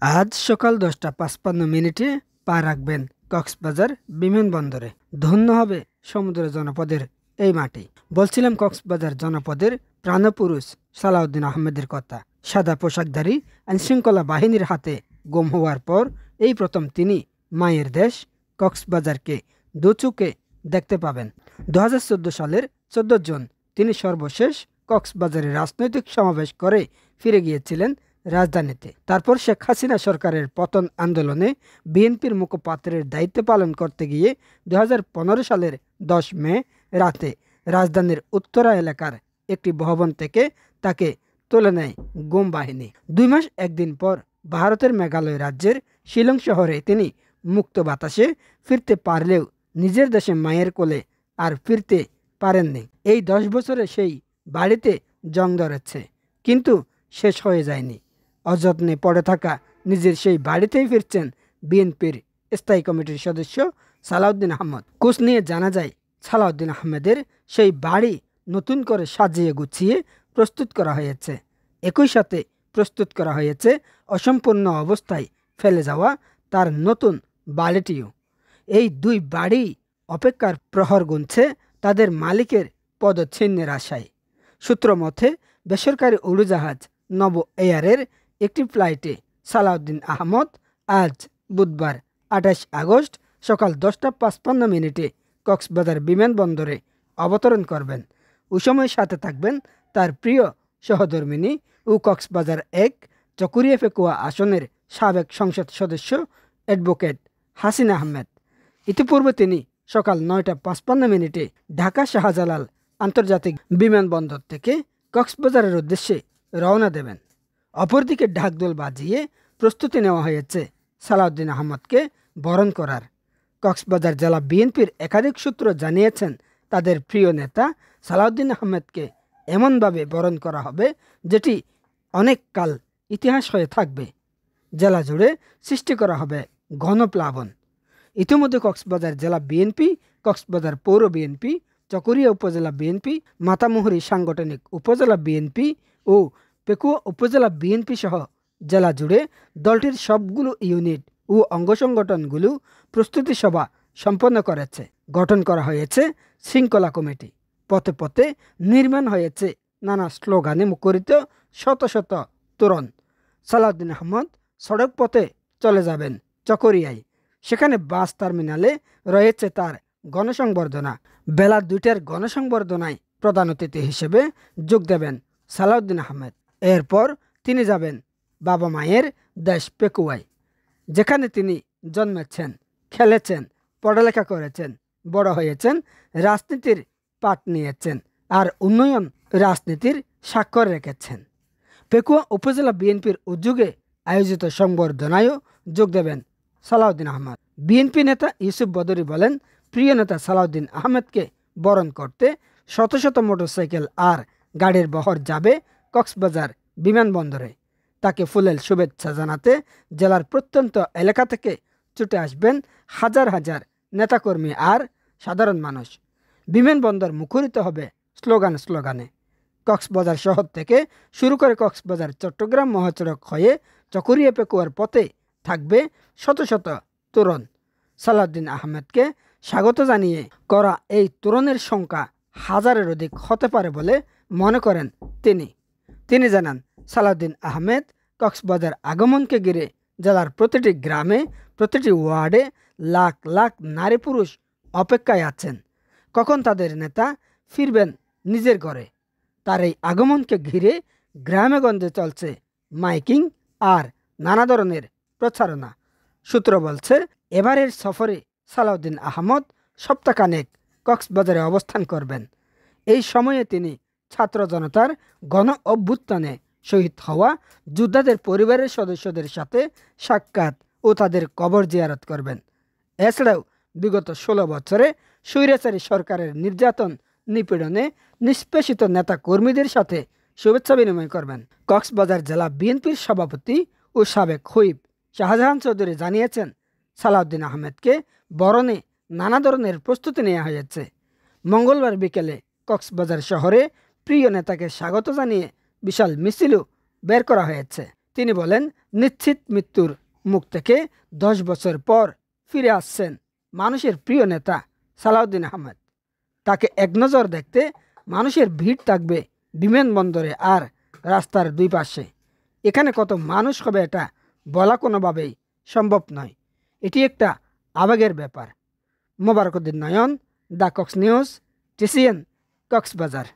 আজ সকাল 10:55 পা রাখবেন কক্সবাজার বিমানবন্দরে। ধন্য হবে সমুদ্র জনপদের এই মাটি। বলছিলাম কক্সবাজার জনপদের প্রাণপুরুষ সালাউদ্দিন আহমেদের কথা। সাদা পোশাকধারী আইনশৃঙ্খলা বাহিনীর হাতে গুম হওয়ার পর এই প্রথম তিনি মায়ের দেশ কক্সবাজারকে দুচোখে দেখতে পাবেন। 2014 সালের 14 জুন তিনি সর্বশেষ কক্সবাজারে রাজনৈতিক সমাবেশ করে ফিরে গিয়েছিলেন রাজধানীতে। তারপর শেখ হাসিনা সরকারের পতন আন্দোলনে বিএনপির মুখপাত্রের দায়িত্ব পালন করতে গিয়ে 2015 সালের 10 মে রাতে রাজধানীর উত্তরা এলাকার একটি ভবন থেকে তাকে তুলে নেয় গুম বাহিনী। 2 মাস 1 দিন পর ভারতের মেঘালয় রাজ্যের শিলং শহরে তিনি মুক্ত বাতাসে ফিরতে পারলেও নিজের দেশে মায়ের কোলে আর ফিরতে পারেননি। এই 10 বছরে সেই বাড়িতে জং ধরেছে, কিন্তু শেষ হয়ে যায়নি। অযত্নে পড়ে থাকা নিজের সেই বাড়িতেই ফিরছেন বিএনপির স্থায়ী কমিটির সদস্য সালাউদ্দিন আহমেদ। খোঁজ নিয়ে জানা যায়, সালাউদ্দিন আহমেদের সেই বাড়ি নতুন করে সাজিয়ে গুছিয়ে প্রস্তুত করা হয়েছে। একই সাথে প্রস্তুত করা হয়েছে অসম্পূর্ণ অবস্থায় ফেলে যাওয়া তার নতুন বাড়িটিও। এই দুই বাড়ি অপেক্ষার প্রহর গুনছে তাদের মালিকের পদচ্ছিন্নের আশায়। সূত্র মতে বেসরকারি উড়োজাহাজ নব এয়ারের একটি ফ্লাইটে সালাউদ্দিন আহমদ আজ বুধবার 28 আগস্ট সকাল 10:55 কক্সবাজার বিমানবন্দরে অবতরণ করবেন। ওই সময় সাথে থাকবেন তার প্রিয় সহধর্মিণী ও কক্সবাজার 1 চকরিয়া পেকুয়া আসনের সাবেক সংসদ সদস্য অ্যাডভোকেট হাসিনা আহমেদ। ইতিপূর্বে তিনি সকাল 9:55 ঢাকা শাহজালাল আন্তর্জাতিক বিমানবন্দর থেকে কক্সবাজারের উদ্দেশ্যে রওনা দেবেন। অপরদিকে ঢাকঢোল বাজিয়ে প্রস্তুতি নেওয়া হয়েছে সালাউদ্দিন আহমদকে বরণ করার। কক্সবাজার জেলা বিএনপির একাধিক সূত্র জানিয়েছেন, তাদের প্রিয় নেতা সালাউদ্দিন আহমেদকে এমনভাবে বরণ করা হবে যেটি অনেক কাল ইতিহাস হয়ে থাকবে। জেলা জুড়ে সৃষ্টি করা হবে গণপ্লাবন। ইতিমধ্যে কক্সবাজার জেলা বিএনপি, কক্সবাজার পৌর বিএনপি, চকরিয়া উপজেলা বিএনপি, মাতামুহুরী সাংগঠনিক উপজেলা বিএনপি ও পেকুয়া উপজেলা বিএনপি সহ জেলা জুড়ে দলটির সবগুলো ইউনিট ও অঙ্গ সংগঠনগুলো প্রস্তুতি সভা সম্পন্ন করেছে। গঠন করা হয়েছে শৃঙ্খলা কমিটি। পথে পথে নির্মাণ হয়েছে নানা স্লোগানে মুখরিত শত শত তোরণ। সালাউদ্দিন আহমদ সড়ক পথে চলে যাবেন চকরিয়ায়। সেখানে বাস টার্মিনালে রয়েছে তার গণসংবর্ধনা। বেলা 2টার গণসংবর্ধনায় প্রধান অতিথি হিসেবে যোগ দেবেন সালাউদ্দিন আহমেদ। এরপর তিনি যাবেন বাবা মায়ের দেশ পেকুয়ায়, যেখানে তিনি জন্মেছেন, খেলেছেন, পড়ালেখা করেছেন, বড় হয়েছেন, রাজনীতির পাঠ নিয়েছেন আর উন্নয়ন রাজনীতির স্বাক্ষর রেখেছেন। পেকুয়া উপজেলা বিএনপির উদ্যোগে আয়োজিত সংবর্ধনায়ও যোগ দেবেন সালাউদ্দিন আহমেদ। বিএনপি নেতা ইউসুফ বদরী বলেন, প্রিয় নেতা সালাউদ্দিন আহমেদকে বরণ করতে শত শত মোটরসাইকেল আর গাড়ির বহর যাবে কক্সবাজার বিমানবন্দরে। তাকে ফুলেল শুভেচ্ছা জানাতে জেলার প্রত্যন্ত এলাকা থেকে ছুটে আসবেন হাজার হাজার নেতাকর্মী আর সাধারণ মানুষ। বিমানবন্দর মুখরিত হবে স্লোগানে। কক্সবাজার শহর থেকে শুরু করে কক্সবাজার চট্টগ্রাম মহাসড়ক হয়ে চকরিয়া পেকুয়ার পথে থাকবে শত শত তোরণ। সালাউদ্দিন আহমেদকে স্বাগত জানিয়ে করা এই তোরণের সংখ্যা হাজারের অধিক হতে পারে বলে মনে করেন তিনি জানান, সালাউদ্দিন আহমেদ কক্সবাজার আগমনকে ঘিরে জেলার প্রতিটি গ্রামে, প্রতিটি ওয়ার্ডে লাখ লাখ নারী পুরুষ অপেক্ষায় আছেন কখন তাদের নেতা ফিরবেন নিজের ঘরে। তার এই আগমনকে ঘিরে গ্রামে গঞ্জে চলছে মাইকিং আর নানা ধরনের প্রচারণা। সূত্র বলছে, এবারের সফরে সালাউদ্দিন আহমদ সপ্তাহখানেক কক্সবাজারে অবস্থান করবেন। এই সময়ে তিনি ছাত্র জনতার গণ অভ্যুত্থানে শহীদ হওয়া যোদ্ধাদের পরিবারের সদস্যদের সাথে সাক্ষাৎ ও তাদের কবর জিয়ারত করবেন। এছাড়াও বিগত 16 বছরে স্বৈরাচারী সরকারের নির্যাতন নিপীড়নে নিষ্পেষিত নেতা কর্মীদের সাথে শুভেচ্ছা বিনিময় করবেন। কক্সবাজার জেলা বিএনপির সভাপতি ও সাবেক হুইপ শাহজাহান চৌধুরী জানিয়েছেন, সালাউদ্দিন আহমেদকে বরণে নানা ধরনের প্রস্তুতি নেওয়া হয়েছে। মঙ্গলবার বিকেলে কক্সবাজার শহরে প্রিয় নেতাকে স্বাগত জানিয়ে বিশাল মিছিলও বের করা হয়েছে। তিনি বলেন, নিশ্চিত মৃত্যুর মুখ থেকে 10 বছর পর ফিরে আসছেন মানুষের প্রিয় নেতা সালাউদ্দিন আহমেদ। তাকে একনজর দেখতে মানুষের ভিড় থাকবে বিমানবন্দরে আর রাস্তার দুই পাশে। এখানে কত মানুষ হবে এটা বলা কোনোভাবেই সম্ভব নয়। এটি একটা আবেগের ব্যাপার। Mobarakuddin Nayan, the Cox news, TCN, Cox's Bazar.